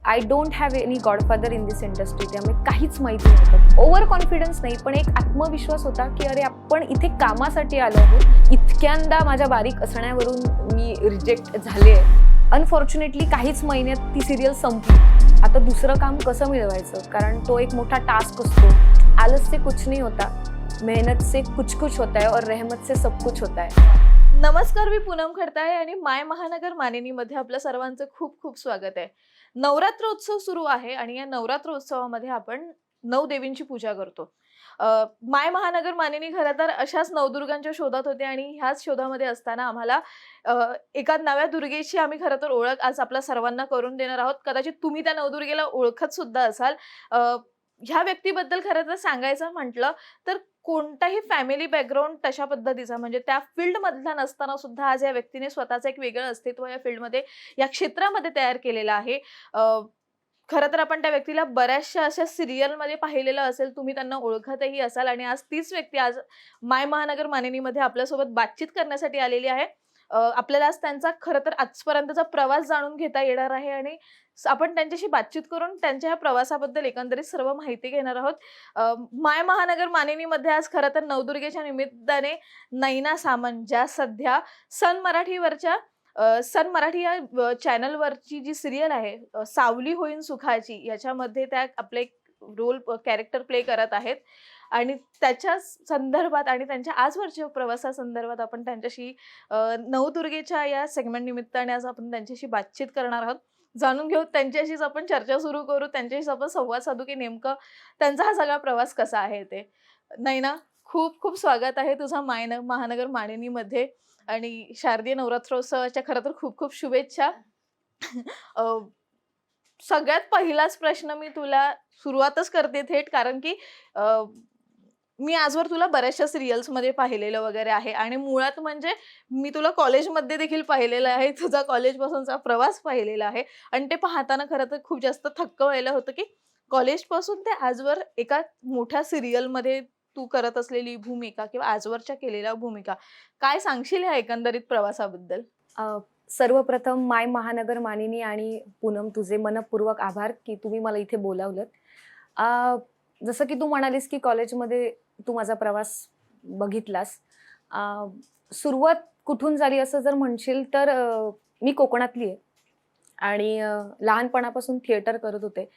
I don't have any godfather in this industry, त्यामुळे काहीच माहिती नव्हतं. ओव्हर कॉन्फिडन्स नाही, पण एक आत्मविश्वास होता की अरे आपण इथे कामासाठी आलो आहोत. इतक्यांदा माझ्या बारीक असण्यावरून मी रिजेक्ट झाले. अनफॉर्च्युनेटली काहीच महिन्यात ती सिरियल संपली. आता दुसरं काम कसं मिळवायचं, कारण तो एक मोठा टास्क असतो. आलस से कुछ नहीं होता, मेहनत से कुछ कुछ होता है और रहमत से सब कुछ होता है. नमस्कार, मी पूनम खडताळे आणि माय महानगर मानिनीमध्ये आपल्या सर्वांचं खूप खूप स्वागत आहे. नवरात्रोत्सव सुरू आहे आणि या नवरात्रोत्सवामध्ये आपण 9 देवींची पूजा करतो. माय महानगर मानिनी खरं तर अशाच नवदुर्गांच्या शोधात होते आणि ह्याच शोधामध्ये असताना आम्हाला एका नव्या दुर्गेची आम्ही खरं तर ओळख आज आपल्या सर्वांना करून देणार आहोत. कदाचित तुम्ही त्या नवदुर्गेला ओळखत सुद्धा असाल. ह्या व्यक्तीबद्दल खरं तर सांगायचं म्हटलं तर कोणताही फॅमिली बॅकग्राऊंड तशा पद्धतीचा म्हणजे त्या फील्डमधला नसताना सुद्धा आज या व्यक्तीने स्वतःचं एक वेगळं अस्तित्व या फील्डमध्ये या क्षेत्रामध्ये तयार केलेलं आहे. खरं तर आपण त्या व्यक्तीला बऱ्याचशा अशा सिरियलमध्ये पाहिलेलं असेल, तुम्ही त्यांना ओळखतही असाल आणि आज तीच व्यक्ती आज माय महानगर मानिनीमध्ये आपल्यासोबत बातचीत करण्यासाठी आलेली आहे. आपल्याला आज त्यांचा खरं तर आजपर्यंतचा प्रवास जाणून घेता येणार आहे आणि आपण त्यांच्याशी बातचीत करून त्यांच्या ह्या प्रवासाबद्दल एकंदरीत सर्व माहिती घेणार आहोत. माय महानगर मानिनीमध्ये आज खरं तर नवदुर्गेच्या निमित्ताने नैना सामंत, ज्या सध्या सन मराठीवरच्या सन मराठी या चॅनलवरची जी सिरियल आहे सावली होईन सुखाची, याच्यामध्ये त्या आपले रोल कॅरेक्टर प्ले करत आहेत आणि त्याच्या संदर्भात आणि त्यांच्या आजवरच्या प्रवासासंदर्भात आपण त्यांच्याशी नवदुर्गेच्या या सेगमेंट निमित्ताने आज आपण त्यांच्याशी बातचीत करणार आहोत. जाणून घेऊ, त्यांच्याशीच आपण चर्चा सुरू करू, त्यांच्याशीच आपण संवाद साधू की नेमकं त्यांचा हा सगळा प्रवास कसा आहे ते. नैना, खूप खूप स्वागत आहे तुझा महानगर मानिनीमध्ये आणि शारदीय नवरात्रोत्सवाच्या खरं तर खूप खूप शुभेच्छा. अ, सगळ्यात पहिलाच प्रश्न मी तुला सुरुवातच करते थेट, कारण की मी आजवर तुला बऱ्याचशा सिरियल्समध्ये पाहिलेलं वगैरे आहे आणि मुळात म्हणजे मी तुला कॉलेजमध्ये देखील पाहिलेलं आहे. तुझा कॉलेजपासूनचा प्रवास पाहिलेला आहे आणि ते पाहताना खरं तर खूप जास्त थक्क व्हायला होतं की कॉलेजपासून ते आजवर एका मोठ्या सिरियलमध्ये तू करत असलेली भूमिका किंवा आजवरच्या केलेल्या भूमिका, काय सांगशील ह्या एकंदरीत प्रवासाबद्दल? सर्वप्रथम माय महानगर मानिनी आणि पूनम, तुझे मनपूर्वक आभार की तुम्ही मला इथे बोलावलं. जसं की तू म्हणालीस की कॉलेजमध्ये तू माझा प्रवास बघितलास. सुरुवात कुठून झाली असं जर म्हणशील तर मी कोकणातली आहे आणि लहानपणापासून थिएटर करत होते.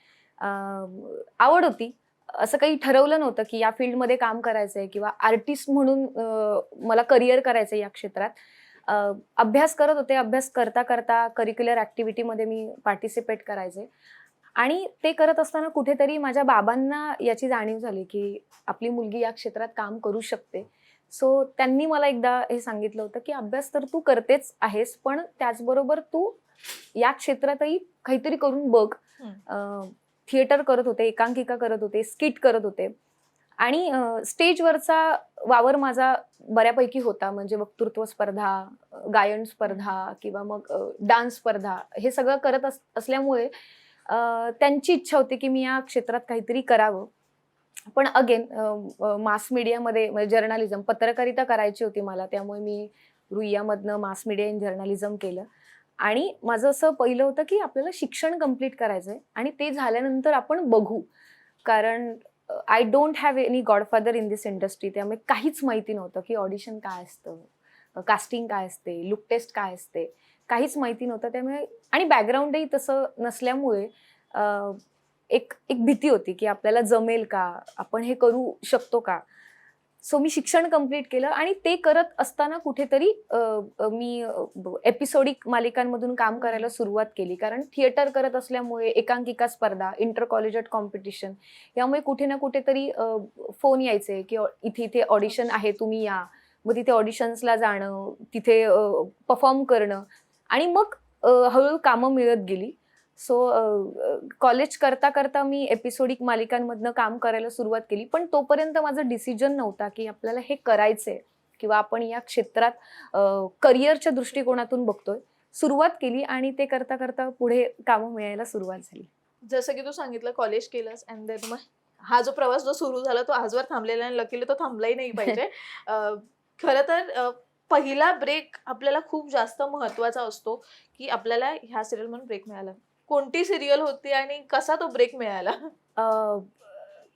आवड होती. असं काही ठरवलं नव्हतं की या फील्डमध्ये काम करायचं आहे किंवा आर्टिस्ट म्हणून मला करिअर करायचं आहे या क्षेत्रात. अभ्यास करत होते. अभ्यास करता करता करिक्युलर ॲक्टिव्हिटीमध्ये मी पार्टिसिपेट करायचे आणि ते करत असताना कुठेतरी माझ्या बाबांना याची जाणीव झाली की आपली मुलगी या क्षेत्रात काम करू शकते. सो त्यांनी मला एकदा हे सांगितलं होतं की अभ्यास तर तू करतेच आहेस, पण त्याचबरोबर तू या क्षेत्रातही काहीतरी करून बघ. थिएटर करत होते, एकांकिका करत होते, स्किट करत होते आणि स्टेजवरचा वावर माझा बऱ्यापैकी होता. म्हणजे वक्तृत्व स्पर्धा, गायन स्पर्धा किंवा मग डान्स स्पर्धा हे सगळं करत असल्यामुळे त्यांची इच्छा होती की मी या क्षेत्रात काहीतरी करावं. पण अगेन मास मीडियामध्ये म्हणजे जर्नलिझम, पत्रकारिता करायची होती मला. त्यामुळे मी रुईयामधनं मास मीडिया इन जर्नलिझम केलं आणि माझं असं पहिलं होतं की आपल्याला शिक्षण कंप्लीट करायचं आहे आणि ते झाल्यानंतर आपण बघू. कारण I don't have any godfather in this industry, त्यामुळे काहीच माहिती नव्हतं की ऑडिशन काय असतं, कास्टिंग काय असते, लुक टेस्ट काय असते, काहीच माहिती नव्हतं. त्यामुळे आणि बॅकग्राऊंडही तसं नसल्यामुळे एक एक भीती होती की आपल्याला जमेल का, आपण हे करू शकतो का. सो मी शिक्षण कंप्लीट केलं आणि ते करत असताना कुठेतरी मी एपिसोडिक मालिकांमधून काम करायला सुरुवात केली. कारण थिएटर करत असल्यामुळे एकांकिका स्पर्धा, इंटर कॉलेजिएट कॉम्पिटिशन यामुळे कुठे ना कुठेतरी फोन यायचे की इथे इथे ऑडिशन आहे, तुम्ही या. मग तिथे ऑडिशन्सला जाणं, तिथे परफॉर्म करणं आणि मग हळूहळू कामं मिळत गेली. सो कॉलेज करता करता मी एपिसोडिक मालिकांमधनं काम करायला सुरुवात केली. पण तोपर्यंत माझा डिसिजन नव्हता की आपल्याला हे करायचंय किंवा आपण या क्षेत्रात करिअरच्या दृष्टिकोनातून बघतोय. सुरुवात केली आणि ते करता करता पुढे कामं मिळायला सुरुवात झाली. जसं की तू सांगितलं कॉलेज केलंस अँड देन मग हा जो प्रवास जो सुरू झाला तो आजवर थांबलेला आणि लकीली तो थांबलाही नाही पाहिजे. खरं तर पहिला ब्रेक आपल्याला खूप जास्त महत्वाचा असतो की आपल्याला ह्या सिरियल म्हणून ब्रेक मिळाला. कोणती सिरियल होती आणि कसा तो ब्रेक मिळाला?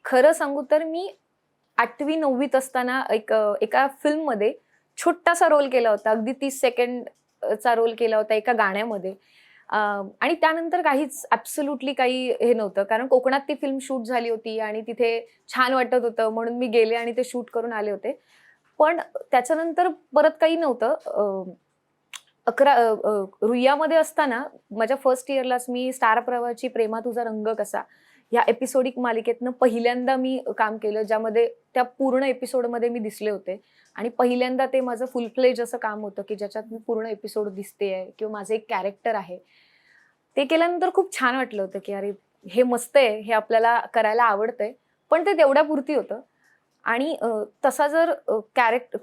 खरं सांगू तर मी 8वी 9वीत असताना एका फिल्ममध्ये छोटासा रोल केला होता. अगदी 30 सेकंडचा रोल केला होता एका गाण्यामध्ये. आणि त्यानंतर काहीच ॲब्सोल्युटली काही हे नव्हतं. कारण कोकणात ती फिल्म शूट झाली होती आणि तिथे छान वाटत होतं म्हणून मी गेले आणि ते शूट करून आले होते. पण त्याच्यानंतर परत काही नव्हतं. रुईयामध्ये असताना माझ्या फर्स्ट इयरलाच मी स्टार प्रवाहाची प्रेमा तुझा रंग कसा ह्या एपिसोडिक मालिकेतनं पहिल्यांदा मी काम केलं, ज्यामध्ये त्या पूर्ण एपिसोडमध्ये मी दिसले होते. आणि पहिल्यांदा ते माझं फुल फ्लेज असं काम होतं की ज्याच्यात मी पूर्ण एपिसोड दिसतेय किंवा माझं एक कॅरेक्टर आहे. ते केल्यानंतर खूप छान वाटलं होतं की अरे हे मस्त आहे, हे आपल्याला करायला आवडतंय. पण ते तेवढ्यापुरती होतं. आणि तसा जर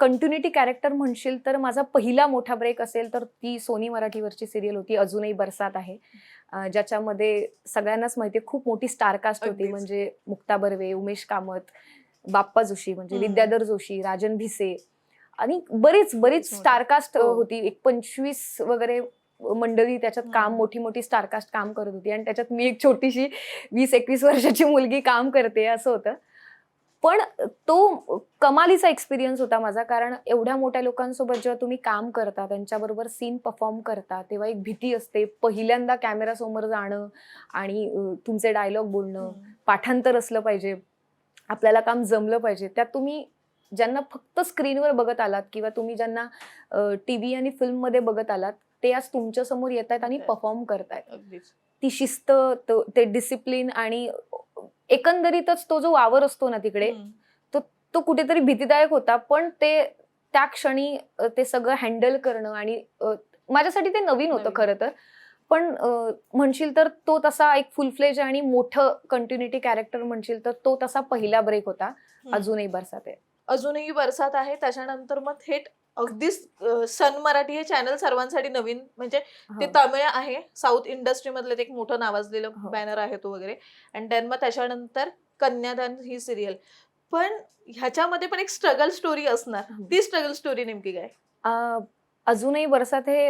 कंटिन्युटी कॅरेक्टर म्हणशील तर माझा पहिला मोठा ब्रेक असेल तर ती सोनी मराठीवरची सिरियल होती अजूनही बरसात आहे. ज्याच्यामध्ये सगळ्यांनाच माहिती आहे खूप मोठी स्टारकास्ट होती. अगदीच. म्हणजे मुक्ता बर्वे, उमेश कामत, बाप्पा जोशी म्हणजे विद्याधर जोशी, राजन भिसे आणि बरीच मोठी. स्टारकास्ट हो. होती. एक 25 वगैरे मंडळी त्याच्यात हम्म. मोठी स्टारकास्ट काम करत होती आणि त्याच्यात मी एक छोटीशी 20-21 वर्षाची मुलगी काम करते असं होतं. पण तो कमालीचा एक्सपिरियन्स होता माझा. कारण एवढ्या मोठ्या लोकांसोबत जेव्हा तुम्ही काम करता, त्यांच्याबरोबर सीन परफॉर्म करता, तेव्हा एक भीती असते. पहिल्यांदा कॅमेरासमोर जाणं आणि तुमचे डायलॉग बोलणं, पाठांतर असलं पाहिजे, आपल्याला काम जमलं पाहिजे. त्यात तुम्ही ज्यांना फक्त स्क्रीनवर बघत आलात किंवा तुम्ही ज्यांना टीव्ही आणि फिल्ममध्ये बघत आलात, ते आज तुमच्या समोर येत आहेत आणि परफॉर्म करतायत. अगदीच. ती शिस्त, ते डिसिप्लिन आणि एकंदरीतच तो जो वावर असतो ना तिकडे, तो कुठेतरी भीतीदायक होता. पण ते त्या क्षणी ते सगळं हँडल करणं आणि माझ्यासाठी ते नवीन होतं नवीन. खरं तर. पण म्हणशील तर तो तसा एक फुल फ्लेज आणि मोठं कंटिन्युटी कॅरेक्टर म्हणशील तर तो तसा पहिला ब्रेक होता. अजूनही बरसात आहे. अजूनही बरसात आहे. त्याच्यानंतर मग थेट अगदीच सन मराठी हे चॅनल सर्वांसाठी नवीन, म्हणजे ते हो. तमिळ आहे, साऊथ इंडस्ट्रीमधलं ते एक मोठं नावाजलेलं हो. बॅनर आहे तो वगैरे. आणि देन मग त्याच्यानंतर कन्यादान ही सिरियल. पण ह्याच्यामध्ये पण एक स्ट्रगल स्टोरी असणार. ती स्ट्रगल स्टोरी नेमकी काय? अजूनही बरसात हे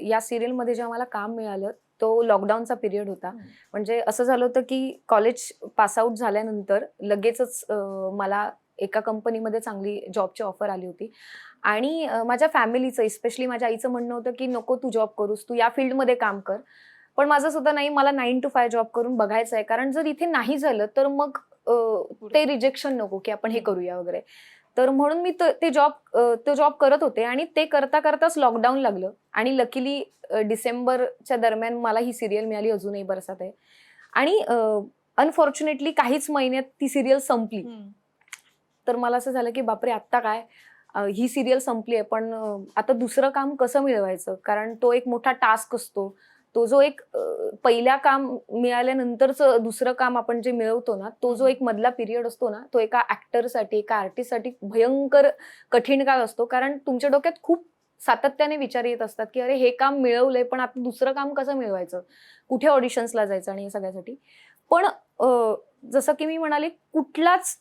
या सिरियलमध्ये जेव्हा मला काम मिळालं तो लॉकडाऊनचा पिरियड होता. म्हणजे असं झालं होतं की कॉलेज पासआउट झाल्यानंतर लगेचच मला एका कंपनीमध्ये चांगली जॉबची ऑफर आली होती. आणि माझ्या फॅमिलीचं स्पेशली माझ्या आईचं म्हणणं होतं की नको तू जॉब करूस, तू या फील्डमध्ये काम कर. पण माझं सुद्धा नाही, मला 9 to 5 जॉब करून बघायचं आहे. कारण जर इथे नाही झालं तर मग ते रिजेक्शन नको की आपण हे करूया वगैरे. तर म्हणून मी तो जॉब करत होते आणि ते करता करताच लॉकडाऊन लागलं. आणि लकीली डिसेंबरच्या दरम्यान मला ही सिरियल मिळाली अजूनही बरसात आहे. आणि अनफॉर्च्युनेटली काहीच महिन्यात ती सिरियल संपली. तर मला असं झालं की बापरे आत्ता काय, ही सिरियल संपली आहे पण आता दुसरं काम कसं मिळवायचं. कारण तो एक मोठा टास्क असतो. तो जो एक पहिल्या काम मिळाल्यानंतरचं दुसरं काम आपण जे मिळवतो ना, तो जो एक मधला पिरियड असतो ना, तो एका ऍक्टरसाठी, एका आर्टिस्टसाठी भयंकर कठीण काळ असतो. कारण तुमच्या डोक्यात खूप सातत्याने विचार येत असतात की अरे हे काम मिळवलंय पण आता दुसरं काम कसं मिळवायचं, कुठे ऑडिशन्सला जायचं आणि हे सगळ्यासाठी. पण जसं की मी म्हणाले, कुठलाच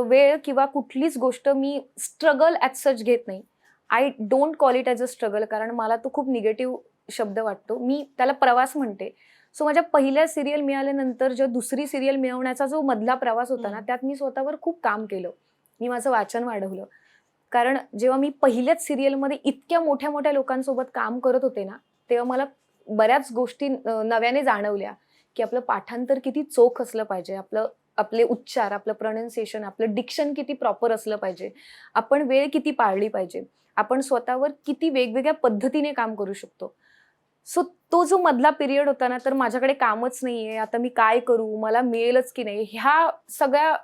वेळ किंवा कुठलीच गोष्ट मी स्ट्रगल ॲज सच घेत नाही. I don't call it as a struggle. कारण मला तो खूप निगेटिव्ह शब्द वाटतो. मी त्याला प्रवास म्हणते. सो माझ्या पहिल्या सिरियल मिळाल्यानंतर जेव्हा दुसरी सिरियल मिळवण्याचा जो मधला प्रवास होता ना, त्यात मी स्वतःवर खूप काम केलं. मी माझं वाचन वाढवलं. कारण जेव्हा मी पहिल्याच सिरियलमध्ये इतक्या मोठ्या मोठ्या लोकांसोबत काम करत होते ना, तेव्हा मला बऱ्याच गोष्टी नव्याने जाणवल्या की आपलं पाठांतर किती चोख असलं पाहिजे, आपले उच्चार, आपलं प्रोनाउन्सिएशन, आपलं डिक्शन किती प्रॉपर असलं पाहिजे, आपण वेळ किती पाळली पाहिजे, आपण स्वतःवर किती वेगवेगळ्या पद्धतीने काम करू शकतो. सो तो जो मधला पिरियड होता ना, तर माझ्याकडे कामच नाहीये, आता मी काय करू, मला मिळेलच की नाही, ह्या सगळ्या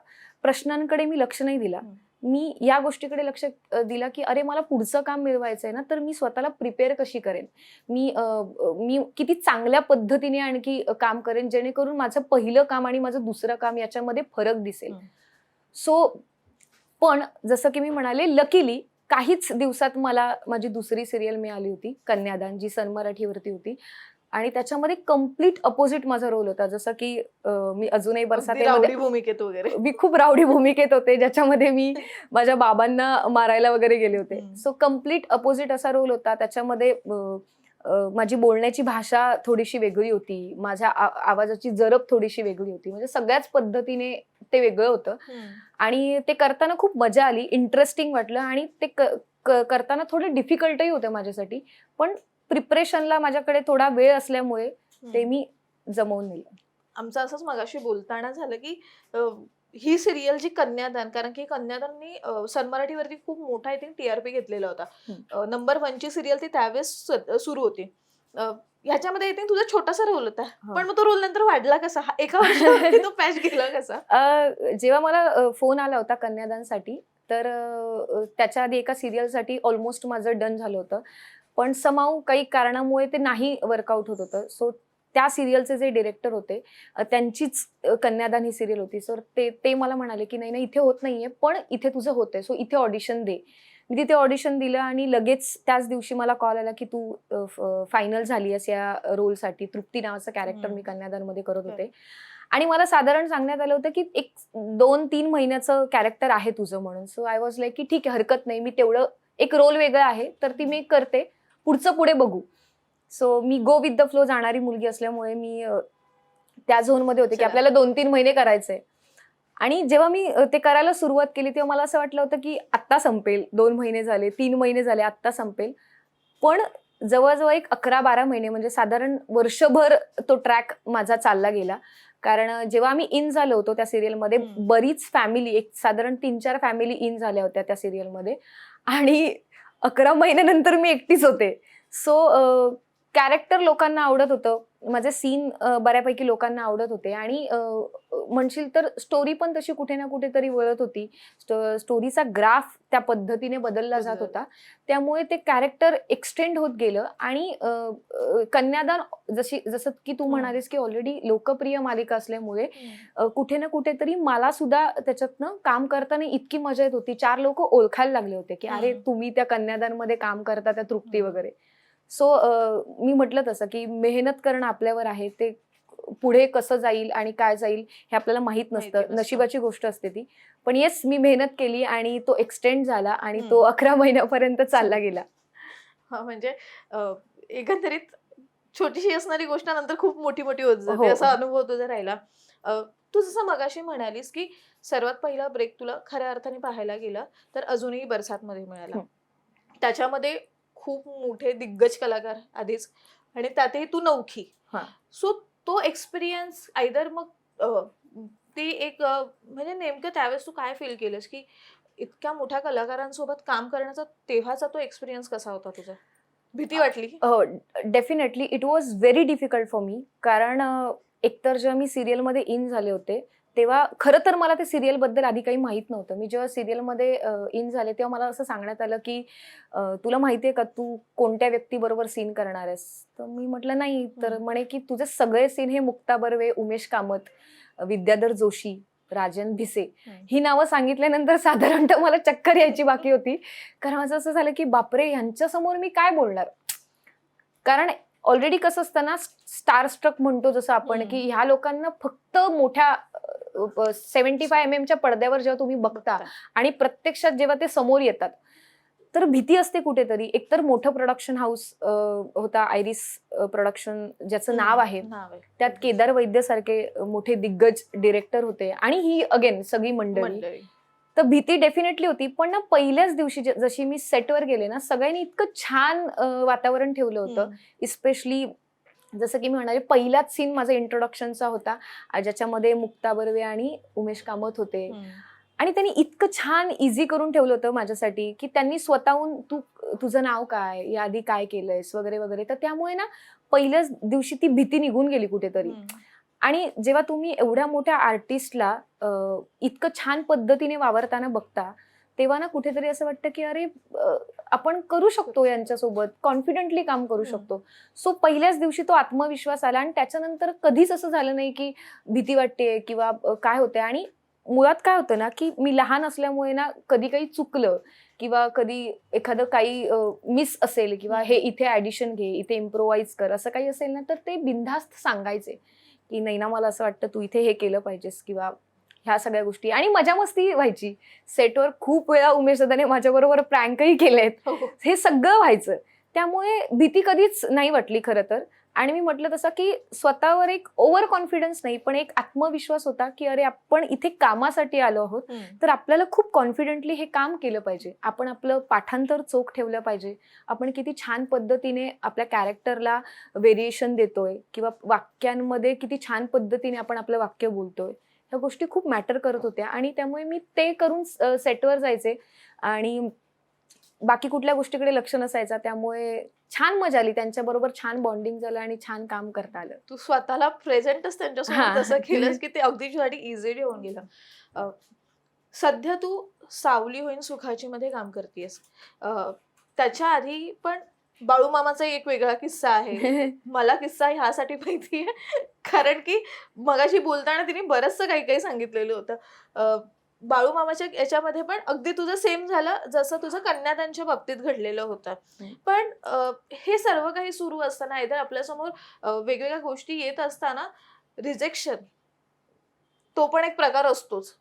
प्रश्नांकडे मी लक्ष नाही दिला. मी या गोष्टीकडे लक्ष दिला की अरे मला पुढचं काम मिळवायचंय ना, तर मी स्वतःला प्रिपेअर कशी करेन, मी किती चांगल्या पद्धतीने आणखी काम करेन जेणेकरून माझं पहिलं काम आणि माझं दुसरं काम याच्यामध्ये फरक दिसेल. सो पण जसं की मी म्हणाले, लकीली काहीच दिवसात मला माझी दुसरी सिरियल मिळाली होती, कन्यादान, जी सन मराठीवरती होती. आणि त्याच्यामध्ये कम्प्लीट अपोजिट माझा रोल होता. जसं की मी अजूनही बरसातेमध्ये भूमिकेत वगैरे. मी खूप रावडी भूमिकेत होते, ज्याच्यामध्ये मी माझ्या बाबांना मारायला वगैरे गेले होते. सो कम्प्लीट अपोजिट असा रोल होता. त्याच्यामध्ये माझी बोलण्याची भाषा थोडीशी वेगळी होती, माझ्या आवाजाची जरब थोडीशी वेगळी होती, म्हणजे सगळ्याच पद्धतीने ते वेगळं होतं. आणि ते करताना खूप मजा आली, इंटरेस्टिंग वाटलं आणि ते करताना थोडं डिफिकल्टही होतं माझ्यासाठी, पण प्रिपरेशनला माझ्याकडे थोडा वेळ असल्यामुळे ते मी जमवून नेलं. आमचं असंच मगाशी बोलताना झालं की ही सिरियल जी कन्यादान, कारण की कन्यादाननी सन मराठीवरती खूप मोठा आय थिंक TRP घेतलेला होता. नंबर 1 ची सिरियल ती त्यावेळेस सुरू होती. ह्याच्यामध्ये आय थिंक तुझा छोटासा रोल होता, पण मग तो रोल नंतर वाढला कसा? एका वर्षामध्ये तो पॅच गेला कसा? जेव्हा मला फोन आला होता कन्यादानसाठी, तर त्याच्या आधी एका सिरियलसाठी ऑलमोस्ट माझं डन झालं होतं, पण समाऊ काही कारणामुळे ते नाही वर्कआउट होत होतं. सो त्या सिरियलचे जे डिरेक्टर होते, त्यांचीच कन्यादान ही सिरियल होती. सर ते मला म्हणाले की नाही इथे होत नाहीये, पण इथे तुझं होतंय, सो इथे ऑडिशन दे. मी तिथे ऑडिशन दिलं आणि लगेच त्याच दिवशी मला कॉल आला की तू फायनल झाली आहेस या रोलसाठी. तृप्ती नावाचं कॅरेक्टर मी कन्यादानमध्ये करत होते आणि मला साधारण सांगण्यात आलं होतं की 1-2-3 महिन्याचं कॅरेक्टर आहे तुझं म्हणून. सो आय वॉज लाईक की ठीक आहे, हरकत नाही, मी तेवढं एक रोल वेगळा आहे तर ती मी करते, पुढचं पुढे बघू. So me go with the flow जाणारी मुलगी असल्यामुळे मी त्या झोनमध्ये होते की आपल्याला 2-3 महिने करायचंय. आणि जेव्हा मी ते करायला सुरुवात केली तेव्हा मला असं वाटलं होतं की आत्ता संपेल, 2 महिने झाले, 3 महिने झाले, आत्ता संपेल. पण जवळजवळ एक 11-12 महिने, म्हणजे साधारण वर्षभर तो ट्रॅक माझा चालला गेला. कारण जेव्हा आम्ही इन झालो होतो त्या सिरियलमध्ये, बरीच फॅमिली, एक साधारण 3-4 फॅमिली इन झाल्या होत्या त्या सिरियलमध्ये आणि 11 महिन्यानंतर मी एकटीच होते. सो कॅरेक्टर लोकांना आवडत होतं, माझे सीन बऱ्यापैकी लोकांना आवडत होते आणि म्हणशील तर स्टोरी पण तशी कुठे ना कुठेतरी वळत होती. स्टोरीचा ग्राफ त्या पद्धतीने बदलला जात होता, त्यामुळे ते कॅरेक्टर एक्सटेंड होत गेलं. आणि कन्यादान जसं की तू म्हणालीस की ऑलरेडी लोकप्रिय मालिका असल्यामुळे कुठे ना कुठेतरी मला सुद्धा त्याच्यातनं काम करताना इतकी मजा येत होती. 4 लोक ओळखायला लागले होते की अरे तुम्ही त्या कन्यादानमध्ये काम करता, त्या तृप्ती वगैरे. सो मी म्हटलं तसं की मेहनत करणं आपल्यावर आहे, ते पुढे कसं जाईल आणि काय जाईल हे आपल्याला माहित नसतं, नशिबाची गोष्ट असते ती. पण येस, मी मेहनत केली आणि तो एक्सटेंड झाला आणि तो 11 महिन्यापर्यंत चालला गेला. म्हणजे एकंदरीत छोटीशी असणारी गोष्ट नंतर खूप मोठी मोठी होत जाते, असा अनुभव तुझा राहिला. तू जसं मगाशी म्हणालीस की सर्वात पहिला ब्रेक तुला खऱ्या अर्थाने पाहायला गेला तर अजूनही बरसातमध्ये मिळाला. त्याच्यामध्ये खूप मोठे दिग्गज कलाकार आधीच आणि त्यातही तू नवखी. सो तो एक्सपिरियन्स आयदर मग ते एक म्हणजे नेमकं त्यावेळेस तू काय फील केलंस की इतक्या मोठ्या कलाकारांसोबत काम करण्याचा तेव्हाचा तो एक्सपिरियन्स कसा होता तुझा? भीती वाटली? हो, definitely it was very difficult for me. कारण एकतर जेव्हा मी सिरियलमध्ये इन झाले होते तेव्हा खरं तर मला ते सिरियल बद्दल आधी काही माहित नव्हतं. मी जेव्हा सिरियलमध्ये इन झाले तेव्हा मला असं सांगण्यात आलं की तुला माहितीये का तू कोणत्या व्यक्तीबरोबर सीन करणार आहेस? तर मी म्हटलं नाही. तर म्हणे की तुझे सगळे सीन हे मुक्ता बर्वे, उमेश कामत, विद्याधर जोशी, राजन भिसे ही नावं सांगितल्यानंतर साधारणतः मला चक्कर यायची बाकी होती. कारण माझं असं झालं की बापरे, यांच्यासमोर मी काय बोलणार? कारण ऑलरेडी कसं असतं ना, स्टार स्ट्रक म्हणतो जसं आपण, की ह्या लोकांना फक्त मोठ्या 75 mm पडद्यावर जेव्हा तुम्ही बघता आणि प्रत्यक्षात जेव्हा ते समोर येतात तर भीती असते कुठेतरी. एकतर मोठं प्रोडक्शन हाऊस होता, आयरिस प्रोडक्शन ज्याचं नाव आहे, त्यात केदार वैद्य सारखे मोठे दिग्गज डिरेक्टर होते आणि ही अगेन सगळी मंडळी. तर भीती डेफिनेटली होती. पण ना पहिल्याच दिवशी जशी मी सेटवर गेले ना, सगळ्यांनी इतकं छान वातावरण ठेवलं होतं. इस्पेशली जसं की मी म्हणाले, पहिलाच सीन माझा इंट्रोडक्शनचा होता ज्याच्यामध्ये मुक्ता बर्वे आणि उमेश कामत होते आणि त्यांनी इतकं छान इझी करून ठेवलं होतं माझ्यासाठी की त्यांनी स्वतःहून तुझं नाव काय, याआधी काय केलंयस वगैरे वगैरे. तर त्यामुळे ना पहिल्याच दिवशी ती भीती निघून गेली कुठेतरी. आणि जेव्हा तुम्ही एवढ्या मोठ्या आर्टिस्टला इतकं छान पद्धतीने वावरताना बघता तेव्हा ना कुठेतरी असं वाटतं की अरे आपण करू शकतो, यांच्यासोबत कॉन्फिडेंटली काम करू शकतो. सो पहिल्याच दिवशी तो आत्मविश्वास आला आणि त्याच्यानंतर कधीच असं झालं नाही की भीती वाटते किंवा काय होते. आणि मुळात काय होतं ना की मी लहान असल्यामुळे ना कधी काही चुकलं किंवा कधी एखादं काही मिस असेल किंवा हे इथे ऍडिशन घे, इथे इम्प्रोवाइज कर, असं काही असेल ना तर ते बिनधास्त सांगायचे की नाही ना, मला असं वाटतं तू इथे हे केलं पाहिजेस किंवा ह्या सगळ्या गोष्टी. आणि मजा मस्ती व्हायची सेटवर. खूप वेळा उमेश दादाने माझ्याबरोबर प्रँकही केलेत, हे सगळं व्हायचं. त्यामुळे भीती कधीच नाही वाटली खरं तर. आणि मी म्हटलं तसं की स्वतःवर एक ओव्हर कॉन्फिडन्स नाही, पण एक आत्मविश्वास होता की अरे आपण इथे कामासाठी आलो आहोत, तर आपल्याला खूप कॉन्फिडेंटली हे काम केलं पाहिजे. आपण आपलं पाठांतर चोख ठेवलं पाहिजे. आपण किती छान पद्धतीने आपल्या कॅरेक्टरला व्हेरिएशन देतोय किंवा वाक्यांमध्ये किती छान पद्धतीने आपण आपलं वाक्य बोलतोय, ह्या गोष्टी खूप मॅटर करत होत्या. आणि त्यामुळे मी ते करून सेटवर जायचे आणि बाकी कुठल्या गोष्टीकडे लक्ष नसायचं. त्यामुळे छान मजा आली, त्यांच्याबरोबर छान बॉन्डिंग झालं आणि छान काम करता आलं. तू स्वतःला प्रेझेंटच त्यांच्यासोबत असं केलंस की ते अगदी तुझ्यासाठी इझिली होऊन गेलं. अ, सध्या तू सावली होईन सुखाची मध्ये काम करतेस. त्याच्या आधी पण बाळूमामाचा एक वेगळा किस्सा आहे. मला किस्सा ह्यासाठी माहितीये कारण की मगाशी बोलताना तिने बरचसं काही काही सांगितलेलं होतं. बाळूमामाच्या याच्यामध्ये पण अगदी तुझं सेम झालं जसं तुझं कन्यादानच्या बाबतीत घडलेलं होतं. पण हे सर्व काही सुरू असताना एकदा आपल्यासमोर वेगवेगळ्या गोष्टी येत असताना रिजेक्शन तो पण एक प्रकार असतोच.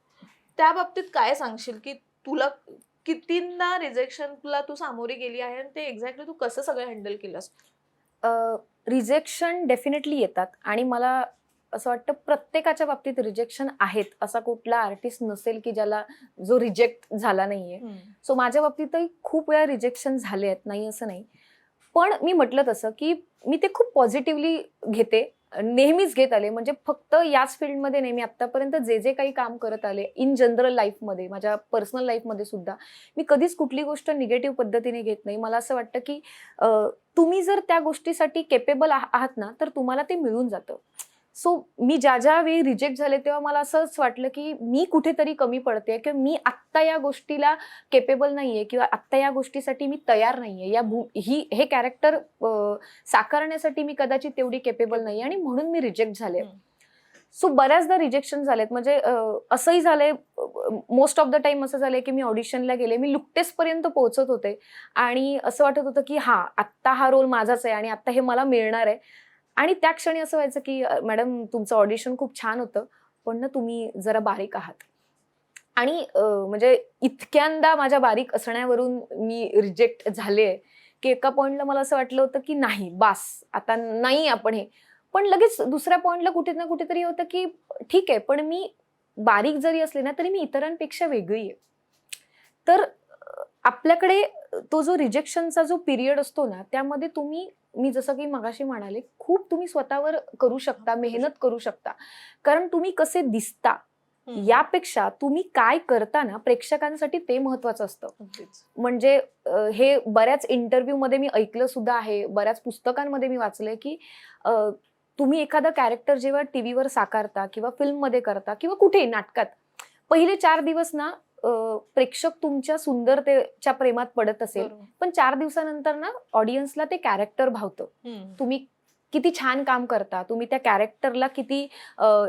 त्या बाबतीत काय सांगशील की तुला कितींदा रिजेक्शनला तू सामोरी गेली आहे आणि ते एक्झॅक्टली तू कसं सगळं हँडल केलंस? रिजेक्शन डेफिनेटली येतात आणि मला असं वाटतं प्रत्येकाच्या बाबतीत रिजेक्शन आहेत. असा कुठला आर्टिस्ट नसेल की ज्याला जो रिजेक्ट झाला नाहीये. सो माझ्या बाबतीतही खूप वेळा रिजेक्शन झाले आहेत, नाही असं नाही. पण मी म्हटलं तसं की मी ते खूप पॉझिटिव्हली घेते, नेहमीच घेत आले. म्हणजे फक्त याच फील्डमध्ये नाही, मी आतापर्यंत जे जे काही काम करत आले इन जनरल लाईफमध्ये, माझ्या पर्सनल लाईफमध्ये सुद्धा मी कधीच कुठली गोष्ट निगेटिव्ह पद्धतीने घेत नाही. मला असं वाटतं की तुम्ही जर त्या गोष्टीसाठी केपेबल आहात ना, तर तुम्हाला ते मिळून जातं. सो मी ज्या वेळी रिजेक्ट झाले तेव्हा मला असंच वाटलं की मी कुठेतरी कमी पडते किंवा मी आत्ता या गोष्टीला केपेबल नाहीये किंवा आत्ता या गोष्टीसाठी मी तयार नाहीये. हे कॅरेक्टर साकारण्यासाठी मी कदाचित तेवढी केपेबल नाहीये आणि म्हणून मी रिजेक्ट झाले. सो बऱ्याचदा रिजेक्शन झालेत. म्हणजे असंही झालंय, मोस्ट ऑफ द टाइम असं झालंय की मी ऑडिशनला गेले, मी लुकटेस पर्यंत पोहोचत होते आणि असं वाटत होतं की आत्ता हा रोल माझाच आहे आणि आत्ता हे मला मिळणार आहे. आणि त्या क्षणी असं व्हायचं की मॅडम तुमचं ऑडिशन खूप छान होतं, पण ना तुम्ही जरा बारीक आहात. आणि म्हणजे इतक्यांदा माझ्या बारीक असण्यावरून मी रिजेक्ट झाले की एका पॉइंटला मला असं वाटलं होतं की नाही बास, आता नाही आपण हे. पण लगेच दुसऱ्या पॉइंटला कुठे ना कुठेतरी होतं की ठीक आहे, पण मी बारीक जरी असले ना तरी मी इतरांपेक्षा वेगळी आहे. तर आपल्याकडे तो जो रिजेक्शनचा जो पिरियड असतो ना, त्यामध्ये मी जसं की मगाशी म्हणाले, खूप तुम्ही स्वतःवर करू शकता, मेहनत करू शकता. कारण तुम्ही कसे दिसता यापेक्षा तुम्ही काय करता ना, प्रेक्षकांसाठी ते महत्वाचं असतं. म्हणजे हे बऱ्याच इंटरव्ह्यू मध्ये मी ऐकलं सुद्धा आहे, बऱ्याच पुस्तकांमध्ये मी वाचलंय की तुम्ही एखादं कॅरेक्टर जेव्हा टीव्हीवर साकारता किंवा फिल्ममध्ये करता किंवा कुठेही नाटकात, पहिले 4 दिवस ना प्रेक्षक तुमच्या सुंदरतेच्या प्रेमात पडत असेल, पण 4 दिवसानंतर ना ऑडियन्सला ते कॅरेक्टर भावतं. तुम्ही किती छान काम करता, तुम्ही त्या कॅरेक्टरला किती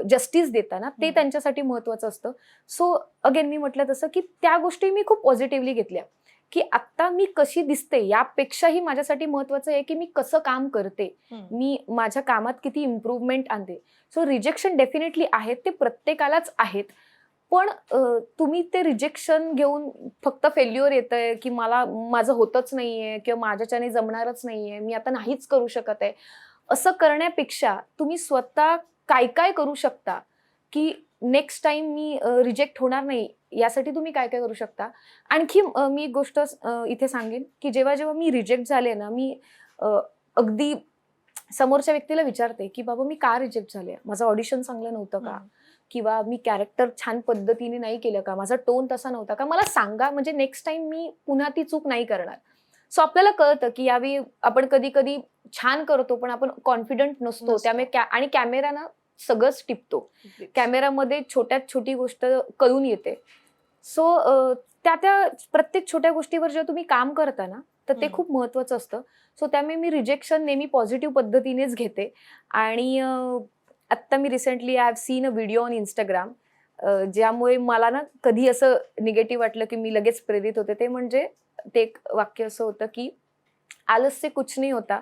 जस्टिस देता ना, ते त्यांच्यासाठी महत्वाचं असतं. सो अगेन मी म्हटलं तसं की त्या गोष्टी मी खूप पॉझिटिव्हली घेतल्या की आता मी कशी दिसते यापेक्षाही माझ्यासाठी महत्वाचं आहे की मी कसं काम करते, मी माझ्या कामात किती इम्प्रूव्हमेंट आणते. सो रिजेक्शन डेफिनेटली आहेत, ते प्रत्येकालाच आहेत. पण तुम्ही ते रिजेक्शन घेऊन फक्त फेल्युअर येतंय की माझं होतच नाहीये किंवा माझ्याच्याने जमणारच नाहीये, मी आता नाहीच करू शकत आहे, असं करण्यापेक्षा तुम्ही स्वतः काय काय करू शकता की नेक्स्ट टाइम मी रिजेक्ट होणार नाही, यासाठी तुम्ही काय काय करू शकता. आणखी मी एक गोष्ट इथे सांगेन की जेव्हा जेव्हा मी रिजेक्ट झाले ना, मी अगदी समोरच्या व्यक्तीला विचारते की बाबा मी का रिजेक्ट झाले, माझं ऑडिशन चांगलं नव्हतं का, किंवा मी कॅरेक्टर छान पद्धतीने नाही केलं का, माझा टोन तसा नव्हता का, मला सांगा, म्हणजे नेक्स्ट टाइम मी पुन्हा ती चूक नाही करणार. सो आपल्याला कळतं की यावेळी आपण कधी कधी छान करतो पण आपण कॉन्फिडंट नसतो. त्यामुळे आणि कॅमेरा ना सगळंच टिपतो, कॅमेरामध्ये छोट्यात छोटी गोष्ट कळून येते. सो त्या प्रत्येक छोट्या गोष्टीवर जेव्हा तुम्ही काम करता ना, तर ते खूप महत्वाचं असतं. सो त्यामुळे मी रिजेक्शन नेहमी पॉझिटिव्ह पद्धतीनेच घेते. आणि आत्ता मी recently I have seen a video on Instagram, ज्यामुळे मला ना कधी असं निगेटिव्ह वाटलं की मी लगेच प्रेरित होते. ते म्हणजे ते एक वाक्य असं होतं की आलस से कुछ नहीं होता,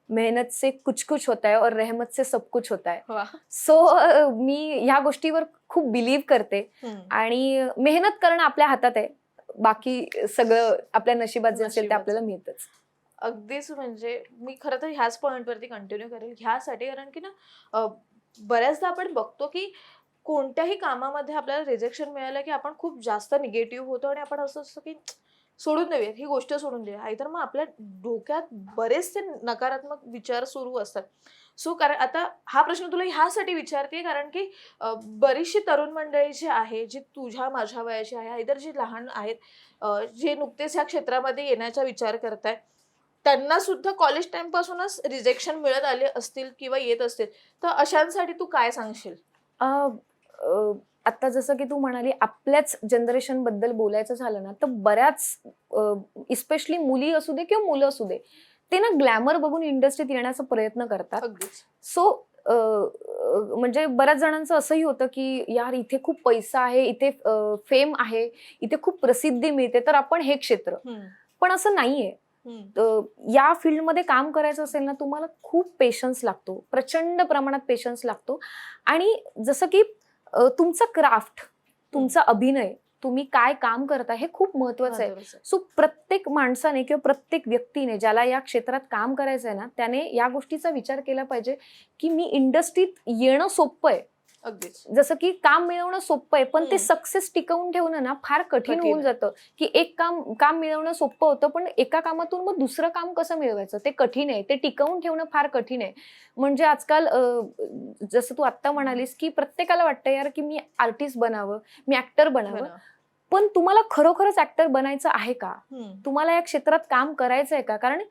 मेहनत से कुछ कुछ होता है और रहमत से सब कुछ होता है. सो मी ह्या गोष्टीवर खूप बिलीव्ह करते आणि मेहनत करणं आपल्या हातात आहे, बाकी सगळं आपल्या नशिबात जे असेल ते आपल्याला मिळतच. अगदीच म्हणजे मी खरं तर ह्याच पॉइंटवरती कंटिन्यू करेल ह्यासाठी, कारण की ना बऱ्याचदा आपण बघतो की कोणत्याही कामामध्ये आपल्याला रिजेक्शन मिळालं की आपण खूप जास्त निगेटिव्ह होतो आणि आपण असं असतं की सोडून देऊयात, ही गोष्ट सोडून देऊया. नाहीतर मग आपल्या डोक्यात बरेचसे नकारात्मक विचार सुरू असतात. सो कारण आता हा प्रश्न तुला ह्यासाठी विचारते कारण की बरीचशी तरुण मंडळी जी आहे, जी तुझ्या माझ्या वयाची आहे, इतर जी लहान आहेत, जे नुकतेच ह्या क्षेत्रामध्ये येण्याचा विचार करतायत, त्यांना सुद्धा कॉलेज टाइम पासूनच रिजेक्शन मिळत आले असतील किंवा येत असतील, तर अशांसाठी तू काय सांगशील? अ, अ, आता जसं की तू म्हणाली आपल्याच जनरेशन बद्दल बोलायचं झालं ना, तर बऱ्याच इस्पेशली मुली असू दे किंवा मुलं असू दे, ते ना ग्लॅमर बघून इंडस्ट्रीत येण्याचा प्रयत्न करतात. अगदीच. सो म्हणजे बऱ्याच जणांचं असंही होतं की यार इथे खूप पैसा आहे, इथे फेम आहे, इथे खूप प्रसिद्धी मिळते, तर आपण हे क्षेत्र. हम्म, पण असं नाहीये. हम्म, या फील्डमध्ये काम करायचं असेल ना, तुम्हाला खूप पेशन्स लागतो, प्रचंड प्रमाणात पेशन्स लागतो. आणि जसं की तुमचं क्राफ्ट, तुमचा अभिनय, तुम्ही काय काम करता हे खूप महत्वाचं आहे. महत्वाचं आहे. सो प्रत्येक माणसाने किंवा प्रत्येक व्यक्तीने ज्याला या क्षेत्रात काम करायचं आहे ना, त्याने या गोष्टीचा विचार केला पाहिजे की मी इंडस्ट्रीत येणं सोपं आहे. अगदीच. जसं की काम मिळवणं सोपं आहे, पण ते हम्म. सक्सेस टिकवून ठेवणं ना फार कठीण कठीण होऊन आहे. जातं. की एक काम काम मिळवणं सोपं होतं, पण एका कामातून मग दुसरं काम कसं मिळवायचं ते कठीण आहे. ते टिकवून ठेवणं फार कठीण आहे. म्हणजे आजकाल जसं तू आत्ता म्हणालीस की प्रत्येकाला वाटतं यार की मी आर्टिस्ट बनावं, मी ऍक्टर बनावं. बरं. पण तुम्हाला खरोखरच ऍक्टर बनायचं आहे का? हम्म. तुम्हाला या क्षेत्रात काम करायचं आहे का? कारण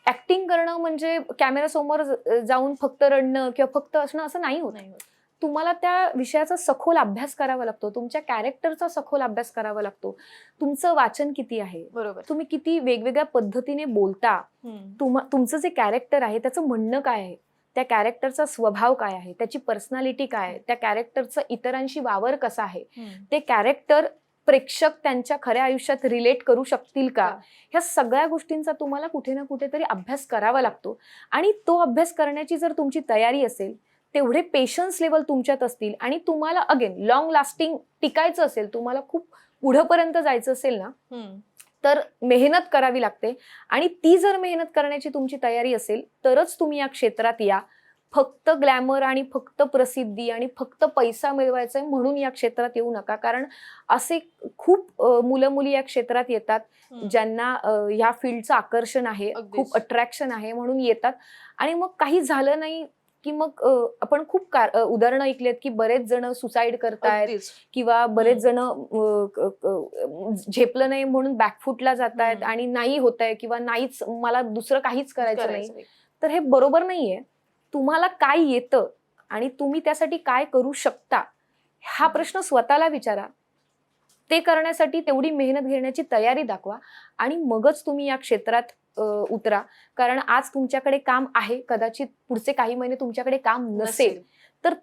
ऍक्टिंग करणं म्हणजे कॅमेरासमोर जाऊन फक्त रडणं किंवा फक्त असणं असं नाही होत. नाही होत. तुम्हाला त्या विषयाचा सखोल अभ्यास करावा लागतो, तुमच्या कॅरेक्टरचा सखोल अभ्यास करावा लागतो. तुमचं वाचन किती आहे, बरोबर. तुम्ही किती वेगवेगळ्या पद्धतीने बोलता, हम्म. तुमचं जे कॅरेक्टर आहे त्याचं म्हणणं काय आहे, त्या कॅरेक्टरचा स्वभाव काय आहे, त्याची पर्सनॅलिटी काय आहे, त्या कॅरेक्टरचा इतरांशी वावर कसा आहे, हम्म. ते कॅरेक्टर प्रेक्षक त्यांच्या खऱ्या आयुष्यात रिलेट करू शकतील का, ह्या सगळ्या गोष्टींचा तुम्हाला कुठे ना कुठेतरी अभ्यास करावा लागतो. आणि तो अभ्यास करण्याची जर तुमची तयारी असेल, तेवढे पेशन्स लेवल तुमच्यात असतील आणि तुम्हाला अगेन लॉंग लास्टिंग टिकायचं असेल, तुम्हाला खूप पुढेपर्यंत जायचं असेल ना, हम्म. तर मेहनत करावी लागते. आणि ती जर मेहनत करण्याची तुमची तयारी असेल तरच तुम्ही या क्षेत्रात या. फक्त ग्लॅमर आणि फक्त प्रसिद्धी आणि फक्त पैसा मिळवायचा आहे म्हणून या क्षेत्रात येऊ नका. कारण असे खूप मुलं मुली या क्षेत्रात येतात हम्म. ज्यांना ह्या फील्डचं आकर्षण आहे, अगदीच. खूप अट्रॅक्शन आहे म्हणून येतात. आणि मग काही झालं नाही की मग आपण खूप उदाहरणं ऐकलेत की बरेच जण सुसाईड करतायत अगदीच. किंवा बरेच जण झेपलं नाही म्हणून बॅकफुटला जातायत हम्म. आणि नाही होतंय किंवा नाहीच, मला दुसरं काहीच करायचं नाही. करायचं नाही. तर हे बरोबर नाहीये. तुम्हाला काय येतं आणि तुम्ही त्यासाठी काय करू शकता हा प्रश्न स्वतःला विचारा. ते करण्यासाठी तेवढी मेहनत घेण्याची तयारी दाखवा आणि मगच तुम्ही या क्षेत्रात उतरा. कारण आज तुमच्याकडे काम आहे, कदाचित पुढचे काही महिने तुमच्याकडे काम नसेल, तर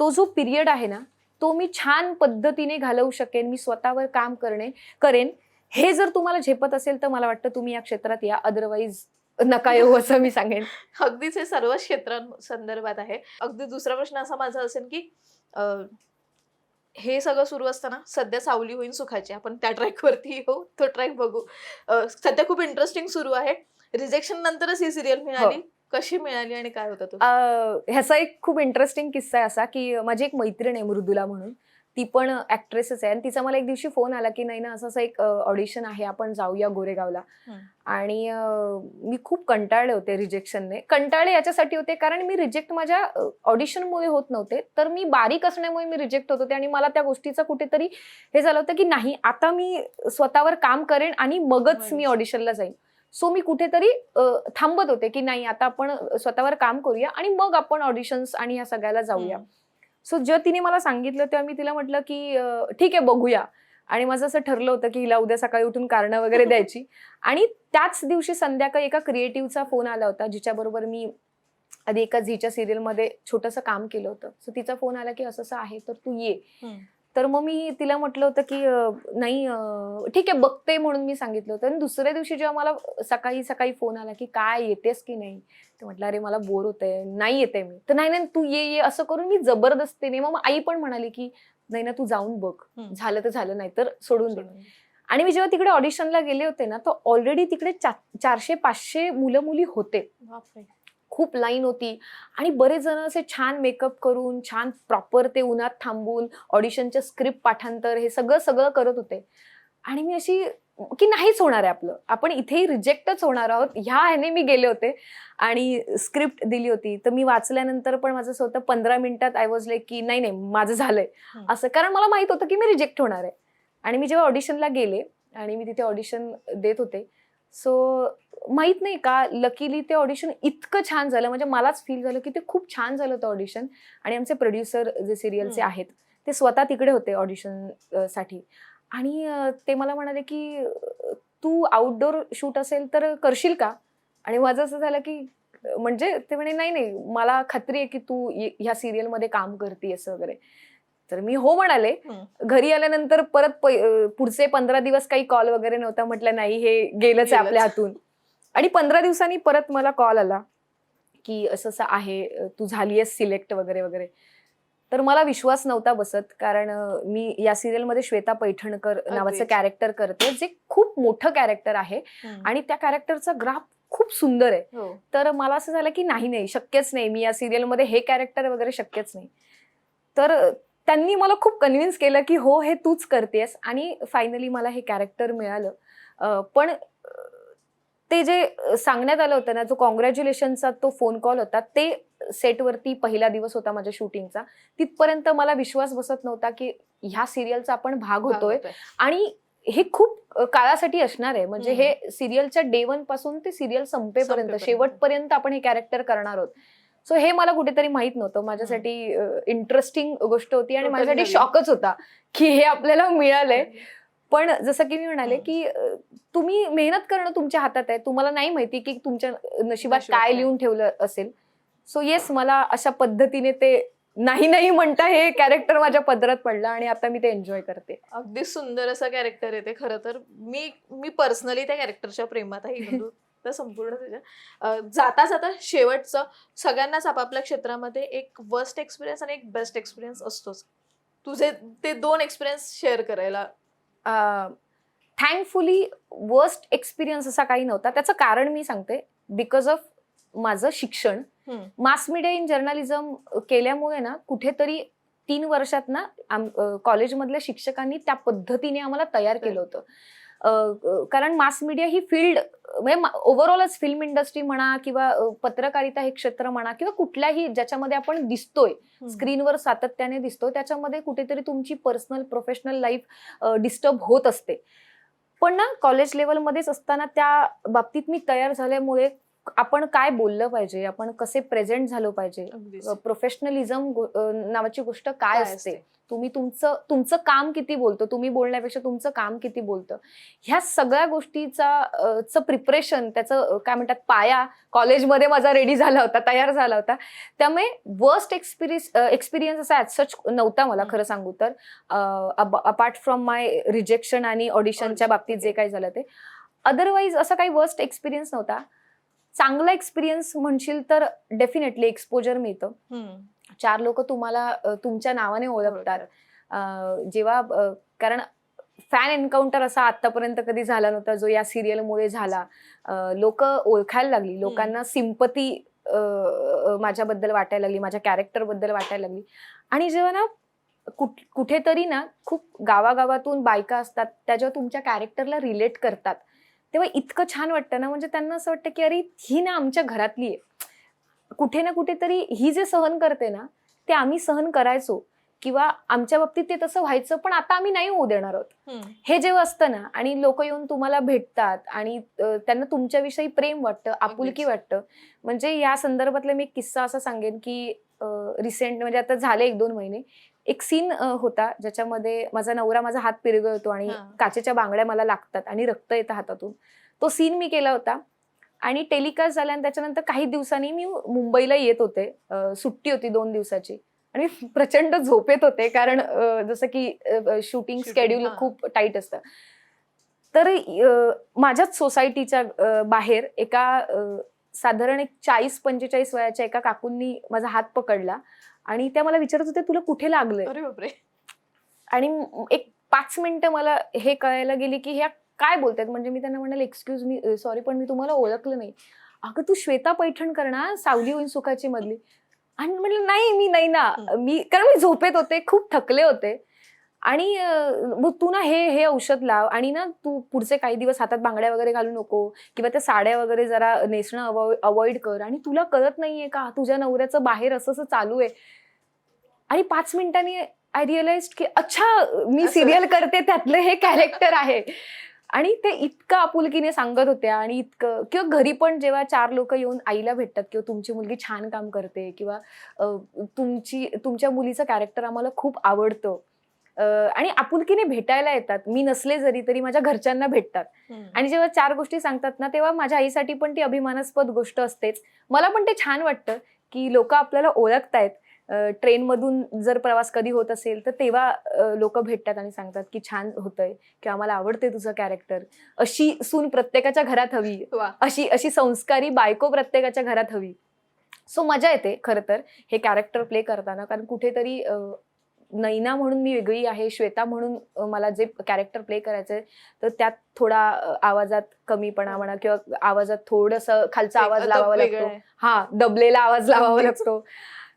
तो जो पिरियड आहे ना, तो मी छान पद्धतीने घालवू शकेन, मी स्वतःवर काम करेन. हे जर तुम्हाला झेपत असेल तर मला वाटतं तुम्ही या क्षेत्रात या, अदरवाईज नका येऊ असं मी सांगेन. अगदीच हे सर्व क्षेत्रांसंदर्भात आहे. अगदी दुसरा प्रश्न असा माझा असेल की हे सगळं सुरू असताना सध्या सावली होईन सुखाची, आपण त्या ट्रॅक वरती येऊ, तो ट्रॅक बघू. सध्या खूप इंटरेस्टिंग सुरू आहे. रिजेक्शन नंतरच ही सिरियल मिळाली, कशी मिळाली आणि काय होतं तो? ह्याचा एक खूप इंटरेस्टिंग किस्सा आहे असा की माझी एक मैत्रीण आहे मृदुला म्हणून, ती पण ऍक्ट्रेसच आहे. आणि तिचा मला एक दिवशी फोन आला की नाही ना, असं असं एक ऑडिशन आहे, आपण जाऊया गोरेगावला. आणि मी खूप कंटाळले होते रिजेक्शनने. कंटाळले याच्यासाठी होते कारण मी रिजेक्ट माझ्या ऑडिशनमुळे होत नव्हते, तर मी बारीक असण्यामुळे मी रिजेक्ट होत होते. आणि मला त्या गोष्टीचं कुठेतरी हे झालं होतं की नाही, आता मी स्वतःवर काम करेन आणि मगच मी ऑडिशनला जाईन. सो मी कुठेतरी थांबत होते की नाही, आता आपण स्वतःवर काम करूया आणि मग आपण ऑडिशन्स आणि ह्या सगळ्याला जाऊया. सो जेव्हा तिने मला सांगितलं तेव्हा मी तिला म्हटलं की ठीक आहे, बघूया. आणि माझं असं ठरलं होतं की हिला उद्या सकाळी उठून कारणं वगैरे द्यायची. आणि त्याच दिवशी संध्याकाळी एका क्रिएटिव्हचा फोन आला होता, जिच्याबरोबर मी आधी एका झीच्या सिरियलमध्ये छोटंसं काम केलं होतं. सो तिचा फोन आला की असं असं आहे, तर तू ये. तर मग मी तिला म्हटलं होतं की नाही, ठीक आहे, बघते म्हणून मी सांगितलं होतं. आणि दुसऱ्या दिवशी जेव्हा मला सकाळी सकाळी फोन आला की काय येतेस की नाही, तर म्हटलं अरे मला बोर होतंय, नाही येते मी. तर नाही नाही, तू ये असं करून मी जबरदस्तीने, मग आई पण म्हणाली की नाही ना, तू जाऊन बघ, झालं तर झालं, नाही तर सोडून दे. आणि मी जेव्हा तिकडे ऑडिशनला गेले होते ना, तर ऑलरेडी तिकडे 400-500 मुलं मुली होते. बापरे. खूप लाईन होती आणि बरेच जण असे छान मेकअप करून, छान प्रॉपर ते उन्हात थांबून ऑडिशनचे स्क्रिप्ट पाठांतर हे सगळं सगळं करत होते. आणि मी अशी की नाहीच होणार आहे आपलं, आपण इथेही रिजेक्टच होणार आहोत, ह्या ह्याने मी गेले होते आणि स्क्रिप्ट दिली होती. तर मी वाचल्यानंतर पण माझं असं होतं 15 मिनिटात आय वॉज लाईक की नाही नाही माझं झालंय असं, कारण मला माहित होतं की मी रिजेक्ट होणार आहे. आणि मी जेव्हा ऑडिशनला गेले आणि मी तिथे ऑडिशन देत होते, सो माहित नाही का लकीली ते ऑडिशन इतकं छान झालं, म्हणजे मलाच फील झालं की ते खूप छान झालं होतं ऑडिशन. आणि आमचे प्रोड्युसर जे सिरियलचे आहेत ते स्वतः तिकडे होते ऑडिशन साठी. आणि ते मला म्हणाले की तू आउटडोर शूट असेल तर करशील का. आणि माझं असं झालं की म्हणजे ते म्हणे नाही नाही मला खात्री आहे की तू ह्या सिरियलमध्ये काम करतेस वगैरे. तर मी हो म्हणाले. घरी आल्यानंतर परत पुढचे 15 दिवस काही कॉल वगैरे नव्हता. म्हटलं नाही हे गेलंच आहे आपल्या हातून. आणि 15 दिवसांनी परत मला कॉल आला की असं असं आहे, तू झालीयस सिलेक्ट वगैरे वगैरे. तर मला विश्वास नव्हता बसत, कारण मी या सिरियलमध्ये श्वेता पैठणकर नावाचं कॅरेक्टर करते, जे खूप मोठं कॅरेक्टर आहे आणि त्या कॅरेक्टरचा ग्राफ खूप सुंदर आहे. तर मला असं झालं की नाही नाही शक्यच नाही, मी या सिरियलमध्ये हे कॅरेक्टर वगैरे शक्यच नाही. तर त्यांनी मला खूप कन्व्हिन्स केलं की हो हे तूच करतेस. आणि फायनली मला हे कॅरेक्टर मिळालं. पण ते जे सांगण्यात आलं होतं ना, जो कॉंग्रॅच्युलेशनचा तो फोन कॉल होता, ते सेटवरती पहिला दिवस होता माझ्या शूटिंगचा. तिथपर्यंत मला विश्वास बसत नव्हता की ह्या सिरियलचा आपण भाग होतोय आणि हे खूप काळासाठी असणार आहे. म्हणजे हे सिरियलच्या डे 1 पासून ते सिरियल संपेपर्यंत शेवटपर्यंत आपण हे कॅरेक्टर करणार आहोत. सो हे मला कुठेतरी माहित नव्हतं. माझ्यासाठी इंटरेस्टिंग गोष्ट होती आणि माझ्यासाठी शॉकच होता की हे आपल्याला मिळालंय. पण जसं की मी म्हणाले की तुम्ही मेहनत करणं तुमच्या हातात आहे. तुम्हाला नाही माहिती की तुमच्या नशिबात काय लिहून ठेवलं असेल. सो येस मला अशा पद्धतीने ते नाही नाही म्हणता हे कॅरेक्टर माझ्या पदरात पडलं आणि आता मी ते एन्जॉय करते. अगदी सुंदर असं कॅरेक्टर आहे ते. खरं तर मी पर्सनली त्या कॅरेक्टरच्या प्रेमात आहे. इव्हन तर संपूर्ण त्याच्या जाता जाता शेवटचं, सगळ्यांनाच आपापल्या क्षेत्रामध्ये एक वर्स्ट एक्सपिरियन्स आणि एक बेस्ट एक्सपिरियन्स असतोच. तुझे ते 2 एक्सपिरियन्स शेअर करायला. थँकफुली वर्स्ट एक्सपिरियन्स असा काही नव्हता. त्याचं कारण मी सांगते. बिकॉज ऑफ माझं शिक्षण मास मीडिया इन जर्नलिझम केल्यामुळे ना कुठेतरी 3 वर्षात ना कॉलेजमधल्या शिक्षकांनी त्या पद्धतीने आम्हाला तयार केलं होतं. कारण मास मीडिया ही फील्ड म्हणजे ओव्हरऑलच फिल्म इंडस्ट्री म्हणा किंवा पत्रकारिता हे क्षेत्र म्हणा किंवा कुठल्याही ज्याच्यामध्ये आपण दिसतोय स्क्रीनवर सातत्याने दिसतोय, त्याच्यामध्ये कुठेतरी तुमची पर्सनल प्रोफेशनल लाईफ डिस्टर्ब होत असते. पण ना कॉलेज लेवलमध्येच असताना त्या बाबतीत मी तयार झाल्यामुळे आपण काय बोललं पाहिजे, आपण कसे प्रेझेंट झालो पाहिजे, प्रोफेशनलिझम नावाची गोष्ट काय असते, तुम्ही तुमचं काम किती बोलतो, तुम्ही बोलण्यापेक्षा तुमचं काम किती बोलतं, ह्या सगळ्या गोष्टीचा प्रिपरेशन, त्याचं काय म्हणतात पाया कॉलेजमध्ये माझा रेडी झाला होता, तयार झाला होता. त्यामुळे वर्स्ट एक्सपिरियन्स असा ॲज सच नव्हता मला खरं सांगू तर, अपार्ट फ्रॉम माय रिजेक्शन आणि ऑडिशनच्या बाबतीत जे काही झालं ते. अदरवाईज असा काही वर्स्ट एक्सपिरियन्स नव्हता. चांगला एक्सपिरियन्स म्हणशील तर डेफिनेटली एक्सपोजर मिळतं. 4 लोक तुम्हाला तुमच्या नावाने ओळखतात. जेव्हा कारण फॅन एन्काउंटर असा आतापर्यंत कधी झाला नव्हता जो या सिरियलमुळे झाला. लोक ओळखायला लागली, लोकांना सिंपती माझ्याबद्दल वाटायला लागली, माझ्या कॅरेक्टरबद्दल वाटायला लागली. आणि जेव्हा ना कुठेतरी ना खूप गावागावातून बायका असतात त्या जेव्हा तुमच्या कॅरेक्टरला रिलेट करतात तेव्हा इतकं छान वाटतं ना. म्हणजे त्यांना असं वाटतं की अरे ही ना आमच्या घरातली आहे. कुठे ना कुठेतरी ही जे सहन करते ना ते आम्ही सहन करायचो किंवा आमच्या बाबतीत ते तसं व्हायचं, पण आता आम्ही नाही होऊ देणार आहोत. हे जेव्हा असतं ना आणि लोक येऊन तुम्हाला भेटतात आणि त्यांना तुमच्याविषयी प्रेम वाटतं, आपुलकी वाटतं. म्हणजे या संदर्भातला मी एक किस्सा असा सांगेन की रिसेंट म्हणजे आता झाले 1-2 महिने एक सीन होता ज्याच्यामध्ये माझा नवरा माझा हात पिरगळतो आणि काचेच्या बांगड्या मला लागतात आणि रक्त येतं हातातून. तो सीन मी केला होता आणि टेलिकास्ट झाला आणि त्याच्यानंतर काही दिवसांनी मी मुंबईला येत होते. सुट्टी होती 2 दिवसाची आणि प्रचंड झोपेत होते कारण जसं की शूटिंग स्केड्यूल खूप टाईट असतं. तर माझ्याच सोसायटीच्या बाहेर एका साधारण एक 40-45 वयाच्या एका काकूंनी माझा हात पकडला आणि त्या मला विचारत होते तुला कुठे लागलंय. अरे बापरे. आणि एक 5 मिनिटं मला हे कळायला गेली की ह्या काय बोलतायत. म्हणजे मी त्यांना म्हणाले, एक्सक्यूज मी, सॉरी पण मी तुम्हाला ओळखलं नाही. अगं तू श्वेता पैठणकर ना, सावली होईन सुखाची मधली. आणि म्हटलं नाही मी नाही ना, कारण मी झोपेत होते, खूप थकले होते. आणि मग तू ना हे हे औषध लाव आणि ना तू पुढचे काही दिवस हातात बांगड्या वगैरे घालू नको किंवा त्या साड्या वगैरे जरा नेसणं अवॉइड कर. आणि तुला कळत नाहीये का तुझ्या नवऱ्याचं बाहेर असं असं चालू आहे. आणि 5 मिनिटांनी आय रिअलाइज की अच्छा मी असं. सिरियल करते त्यातलं हे कॅरेक्टर आहे. आणि ते इतकं आपुलकीने सांगत होत्या आणि इतकं, किंवा घरी पण जेव्हा 4 लोक येऊन आईला भेटतात किंवा तुमची मुलगी छान काम करते किंवा तुमच्या मुलीचं कॅरेक्टर आम्हाला खूप आवडतं, आणि आपुलकीने भेटायला येतात. मी नसले जरी तरी माझ्या घरच्यांना भेटतात. आणि जेव्हा 4 गोष्टी सांगतात ना, तेव्हा माझ्या आईसाठी पण ती अभिमानास्पद गोष्ट असतेच. मला पण ते छान वाटतं की लोक आपल्याला ओळखतायत. ट्रेनमधून जर प्रवास कधी होत असेल तर तेव्हा लोक भेटतात आणि सांगतात की छान होतंय किंवा आम्हाला आवडते तुझं कॅरेक्टर. अशी सून प्रत्येकाच्या घरात हवी, वा. अशी अशी संस्कारी बायको प्रत्येकाच्या घरात हवी. सो मजा येते खरं तर हे कॅरेक्टर प्ले करताना, कारण कुठेतरी नैना म्हणून मी वेगळी आहे, श्वेता म्हणून मला जे कॅरेक्टर प्ले करायचंय तर त्यात थोडा आवाजात कमीपणा म्हणा किंवा आवाजात थोडंसं खालचा आवाज लावावा लागतो. हा, दबलेला आवाज लावावा लागतो.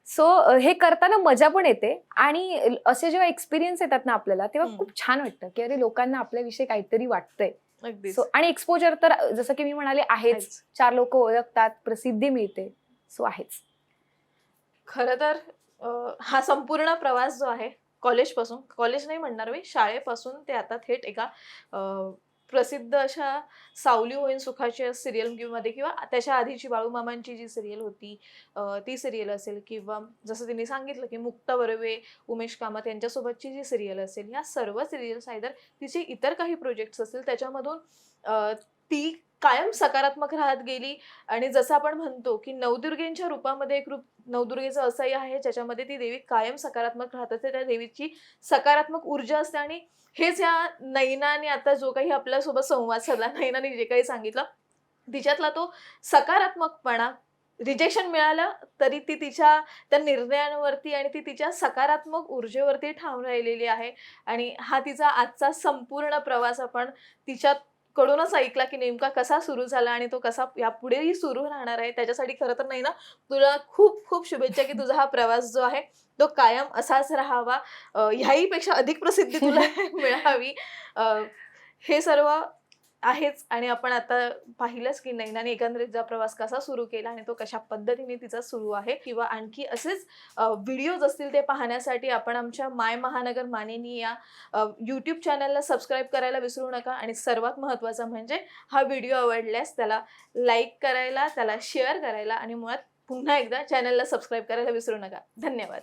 सो हे करताना मजा पण येते. आणि असे जेव्हा एक्सपिरियन्स येतात ना आपल्याला, तेव्हा खूप छान वाटतं की अरे लोकांना आपल्याविषयी काहीतरी वाटतंय. अगदीच. सो आणि एक्सपोजर तर जसं की मी म्हणाले आहेच. आहेच. 4 लोक ओळखतात, प्रसिद्धी मिळते. सो आहेच. खरं तर हा संपूर्ण प्रवास जो आहे कॉलेज नाही म्हणणार मी, शाळेपासून ते आता थेट एका प्रसिद्ध अशा सावली होईन सुखाच्या सिरियल मध्ये किंवा त्याच्या आधीची बाळूमामांची जी सिरियल होती ती सिरियल असेल किंवा जसं तिने सांगितलं की मुक्ता बर्वे, उमेश कामत यांच्यासोबतची जी सिरियल असेल, या सर्व सिरियल्स आयदर तिचे इतर काही प्रोजेक्ट्स असतील त्याच्यामधून ती कायम सकारात्मक राहत गेली. आणि जसं आपण म्हणतो की नवदुर्गेंच्या रूपामध्ये एक रूप नवदुर्गेचं असंही आहे ज्याच्यामध्ये ती देवी कायम सकारात्मक राहत असते. त्या देवीची सकारात्मक ऊर्जा असते. आणि हेच या नैनाने आता जो काही आपल्यासोबत संवाद साधला, नैनाने जे काही सांगितलं तिच्यातला तो सकारात्मकपणा, रिजेक्शन मिळालं तरी ती तिच्या त्या निर्णयांवरती आणि ती तिच्या सकारात्मक ऊर्जेवरती ठाम राहिलेली आहे. आणि हा तिचा आजचा संपूर्ण प्रवास आपण तिच्या कडूनच ऐकला की नेमका कसा सुरू झाला आणि तो कसा यापुढेही सुरू राहणार आहे. त्याच्यासाठी खरं तर नाही ना, तुला खूप खूप शुभेच्छा की तुझा हा प्रवास जो आहे तो कायम असाच राहावा, ह्याही पेक्षा अधिक प्रसिद्धी तुला मिळावी. हे सर्व आहेच. आणि आपण आता पाहिलंच की नैनाने एकंदरीतचा प्रवास कसा सुरू केला आणि तो कशा पद्धतीने तिचा सुरू आहे. किंवा आणखी असेच व्हिडिओज असतील ते पाहण्यासाठी आपण आमच्या माय महानगर मानिनी या यूट्यूब चॅनलला सबस्क्राईब करायला विसरू नका. आणि सर्वात महत्त्वाचं म्हणजे हा व्हिडिओ आवडल्यास त्याला लाईक करायला, त्याला शेअर करायला आणि मुळात पुन्हा एकदा चॅनलला सबस्क्राईब करायला विसरू नका. धन्यवाद.